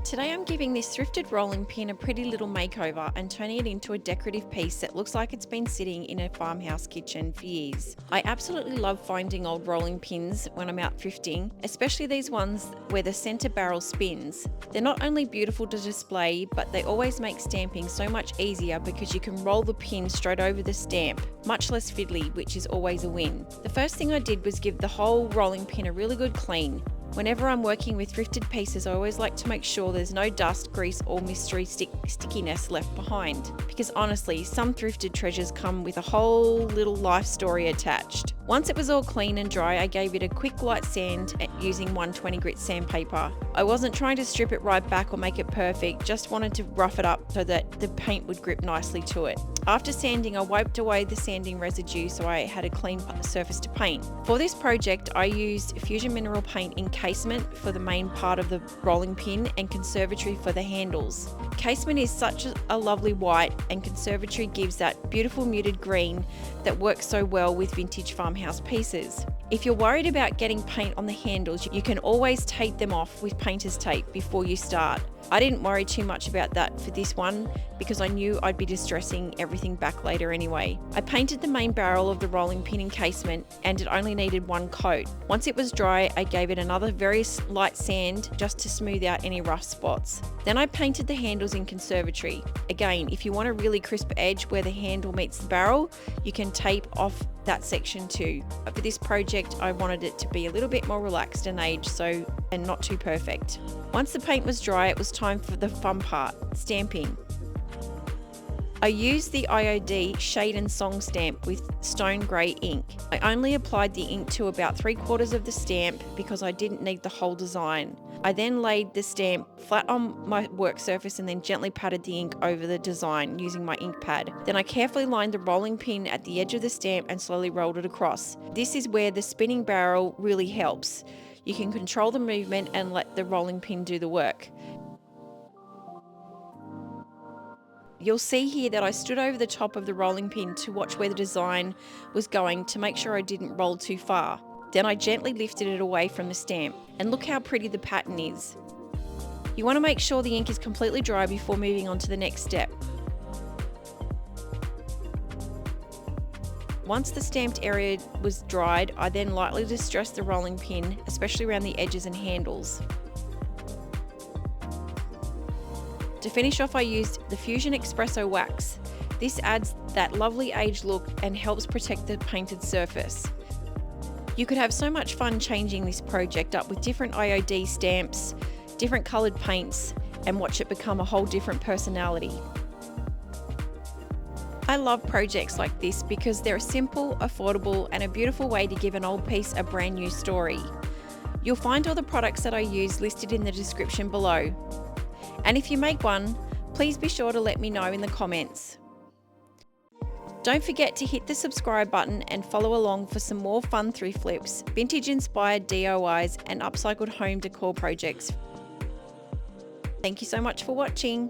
Today I'm giving this thrifted rolling pin a pretty little makeover and turning it into a decorative piece that looks like it's been sitting in a farmhouse kitchen for years. I absolutely love finding old rolling pins when I'm out thrifting, especially these ones where the centre barrel spins. They're not only beautiful to display, but they always make stamping so much easier because you can roll the pin straight over the stamp, much less fiddly, which is always a win. The first thing I did was give the whole rolling pin a really good clean. Whenever I'm working with thrifted pieces, I always like to make sure there's no dust, grease or mystery stickiness left behind, because honestly, some thrifted treasures come with a whole little life story attached. Once it was all clean and dry, I gave it a quick light sand using 120 grit sandpaper. I wasn't trying to strip it right back or make it perfect, just wanted to rough it up so that the paint would grip nicely to it. After sanding, I wiped away the sanding residue so I had a clean surface to paint. For this project, I used Fusion mineral paint in Casement for the main part of the rolling pin and Conservatory for the handles. Casement is such a lovely white, and Conservatory gives that beautiful muted green that works so well with vintage farmhouse pieces. If you're worried about getting paint on the handles, you can always tape them off with painter's tape before you start. I didn't worry too much about that for this one because I knew I'd be distressing everything back later anyway. I painted the main barrel of the rolling pin in Casement and it only needed one coat. Once it was dry, I gave it another very light sand just to smooth out any rough spots. Then I painted the handles in Conservatory. Again, if you want a really crisp edge where the handle meets the barrel, you can tape off that section too. But for this project, I wanted it to be a little bit more relaxed and aged, and not too perfect. Once the paint was dry, it was time for the fun part, stamping. I used the IOD Shade and Song stamp with stone grey ink. I only applied the ink to about 3/4 of the stamp because I didn't need the whole design. I then laid the stamp flat on my work surface and then gently patted the ink over the design using my ink pad. Then I carefully lined the rolling pin at the edge of the stamp and slowly rolled it across. This is where the spinning barrel really helps. You can control the movement and let the rolling pin do the work. You'll see here that I stood over the top of the rolling pin to watch where the design was going to make sure I didn't roll too far. Then I gently lifted it away from the stamp, and look how pretty the pattern is. You want to make sure the ink is completely dry before moving on to the next step. Once the stamped area was dried, I then lightly distressed the rolling pin, especially around the edges and handles. To finish off, I used the Fusion Espresso Wax. This adds that lovely aged look and helps protect the painted surface. You could have so much fun changing this project up with different IOD stamps, different coloured paints, and watch it become a whole different personality. I love projects like this because they're simple, affordable, and a beautiful way to give an old piece a brand new story. You'll find all the products that I use listed in the description below. And if you make one, please be sure to let me know in the comments. Don't forget to hit the subscribe button and follow along for some more fun thrift flips, vintage inspired DIYs and upcycled home decor projects. Thank you so much for watching.